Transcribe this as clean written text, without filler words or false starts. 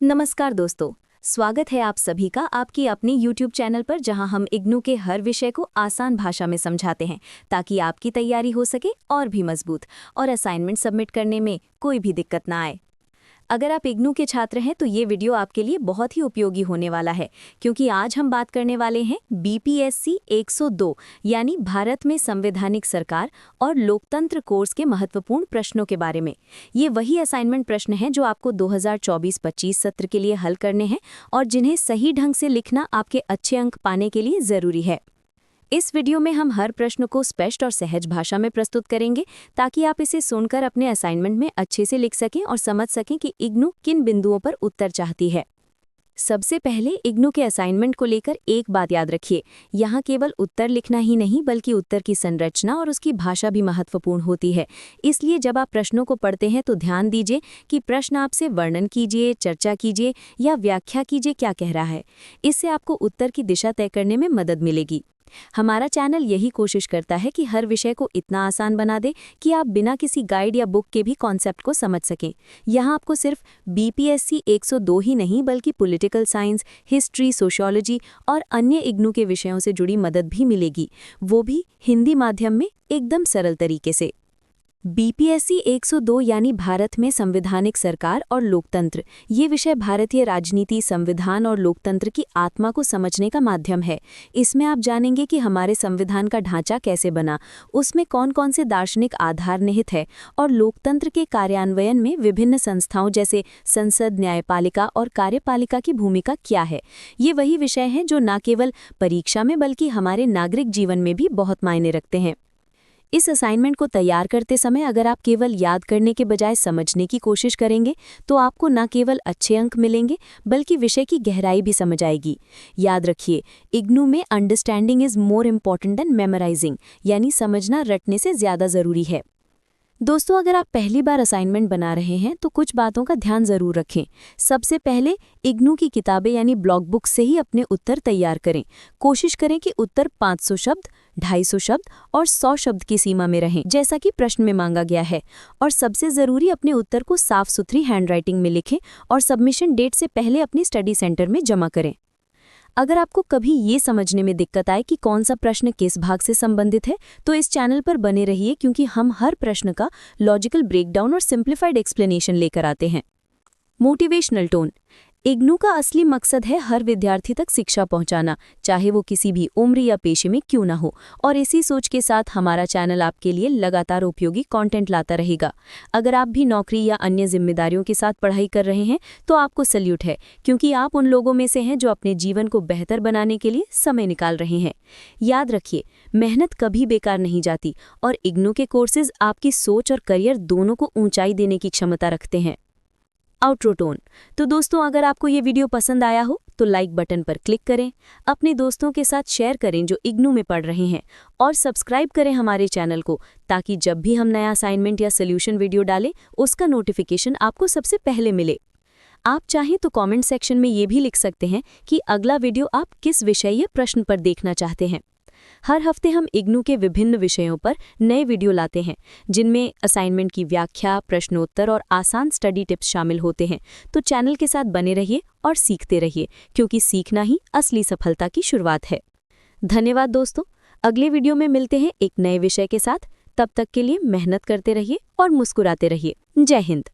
नमस्कार दोस्तों, स्वागत है आप सभी का आपकी अपनी YouTube चैनल पर, जहां हम इग्नू के हर विषय को आसान भाषा में समझाते हैं ताकि आपकी तैयारी हो सके और भी मजबूत और असाइनमेंट सबमिट करने में कोई भी दिक्कत ना आए। अगर आप इग्नू के छात्र हैं तो ये वीडियो आपके लिए बहुत ही उपयोगी होने वाला है, क्योंकि आज हम बात करने वाले हैं BPSC 102 यानी भारत में संवैधानिक सरकार और लोकतंत्र कोर्स के महत्वपूर्ण प्रश्नों के बारे में। ये वही असाइनमेंट प्रश्न हैं जो आपको 2024-25 सत्र के लिए हल करने हैं और जिन्हें सही ढंग से लिखना आपके अच्छे अंक पाने के लिए ज़रूरी है। इस वीडियो में हम हर प्रश्न को स्पष्ट और सहज भाषा में प्रस्तुत करेंगे ताकि आप इसे सुनकर अपने असाइनमेंट में अच्छे से लिख सकें और समझ सकें कि इग्नू किन बिंदुओं पर उत्तर चाहती है। सबसे पहले इग्नू के असाइनमेंट को लेकर एक बात याद रखिए, यहाँ केवल उत्तर लिखना ही नहीं बल्कि उत्तर की संरचना और उसकी भाषा भी महत्वपूर्ण होती है। इसलिए जब आप प्रश्नों को पढ़ते हैं तो ध्यान दीजिए कि प्रश्न आपसे वर्णन कीजिए, चर्चा कीजिए या व्याख्या कीजिए क्या कह रहा है। इससे आपको उत्तर की दिशा तय करने में मदद मिलेगी। हमारा चैनल यही कोशिश करता है कि हर विषय को इतना आसान बना दे कि आप बिना किसी गाइड या बुक के भी कॉन्सेप्ट को समझ सकें। यहाँ आपको सिर्फ BPSC 102 ही नहीं बल्कि पॉलिटिकल साइंस, हिस्ट्री, सोशियोलॉजी और अन्य इग्नू के विषयों से जुड़ी मदद भी मिलेगी, वो भी हिंदी माध्यम में एकदम सरल तरीके से। BPSC 102 यानी भारत में संवैधानिक सरकार और लोकतंत्र, ये विषय भारतीय राजनीति, संविधान और लोकतंत्र की आत्मा को समझने का माध्यम है। इसमें आप जानेंगे कि हमारे संविधान का ढांचा कैसे बना, उसमें कौन कौन से दार्शनिक आधार निहित है और लोकतंत्र के कार्यान्वयन में विभिन्न संस्थाओं जैसे संसद, न्यायपालिका और कार्यपालिका की भूमिका क्या है। ये वही विषय हैं जो न केवल परीक्षा में बल्कि हमारे नागरिक जीवन में भी बहुत मायने रखते हैं। इस असाइनमेंट को तैयार करते समय अगर आप केवल याद करने के बजाय समझने की कोशिश करेंगे तो आपको न केवल अच्छे अंक मिलेंगे बल्कि विषय की गहराई भी समझ आएगी। याद रखिए, इग्नू में understanding is more important than memorising, यानी समझना रटने से ज़्यादा ज़रूरी है। दोस्तों, अगर आप पहली बार असाइनमेंट बना रहे हैं तो कुछ बातों का ध्यान ज़रूर रखें। सबसे पहले इग्नू की किताबें यानी ब्लॉग बुक से ही अपने उत्तर तैयार करें। कोशिश करें कि उत्तर 500 शब्द, 250 शब्द और 100 शब्द की सीमा में रहें, जैसा कि प्रश्न में मांगा गया है। और सबसे ज़रूरी, अपने उत्तर को साफ सुथरी हैंडराइटिंग में लिखें और सबमिशन डेट से पहले अपनी स्टडी सेंटर में जमा करें। अगर आपको कभी ये समझने में दिक्कत आए कि कौन सा प्रश्न किस भाग से संबंधित है तो इस चैनल पर बने रहिए, क्योंकि हम हर प्रश्न का लॉजिकल ब्रेकडाउन और सिंप्लीफाइड एक्सप्लेनेशन लेकर आते हैं। Motivational tone. इग्नू का असली मकसद है हर विद्यार्थी तक शिक्षा पहुंचाना, चाहे वो किसी भी उम्र या पेशे में क्यों ना हो। और इसी सोच के साथ हमारा चैनल आपके लिए लगातार उपयोगी कंटेंट लाता रहेगा। अगर आप भी नौकरी या अन्य जिम्मेदारियों के साथ पढ़ाई कर रहे हैं तो आपको सल्यूट है, क्योंकि आप उन लोगों में से हैं जो अपने जीवन को बेहतर बनाने के लिए समय निकाल रहे हैं। याद रखिए, मेहनत कभी बेकार नहीं जाती और इग्नू के कोर्सेज आपकी सोच और करियर दोनों को ऊंचाई देने की क्षमता रखते हैं। Outro tone. तो दोस्तों, अगर आपको ये वीडियो पसंद आया हो तो लाइक बटन पर क्लिक करें, अपने दोस्तों के साथ शेयर करें जो इग्नू में पढ़ रहे हैं और सब्सक्राइब करें हमारे चैनल को, ताकि जब भी हम नया असाइनमेंट या सोल्यूशन वीडियो डालें उसका नोटिफिकेशन आपको सबसे पहले मिले। आप चाहें तो कमेंट सेक्शन में ये भी लिख सकते हैं कि अगला वीडियो आप किस विषय या प्रश्न पर देखना चाहते हैं। हर हफ्ते हम इग्नू के विभिन्न विषयों पर नए वीडियो लाते हैं, जिनमें असाइनमेंट की व्याख्या, प्रश्नोत्तर और आसान स्टडी टिप्स शामिल होते हैं। तो चैनल के साथ बने रहिए और सीखते रहिए, क्योंकि सीखना ही असली सफलता की शुरुआत है। धन्यवाद दोस्तों, अगले वीडियो में मिलते हैं एक नए विषय के साथ। तब तक के लिए मेहनत करते रहिए और मुस्कुराते रहिए। जय हिंद।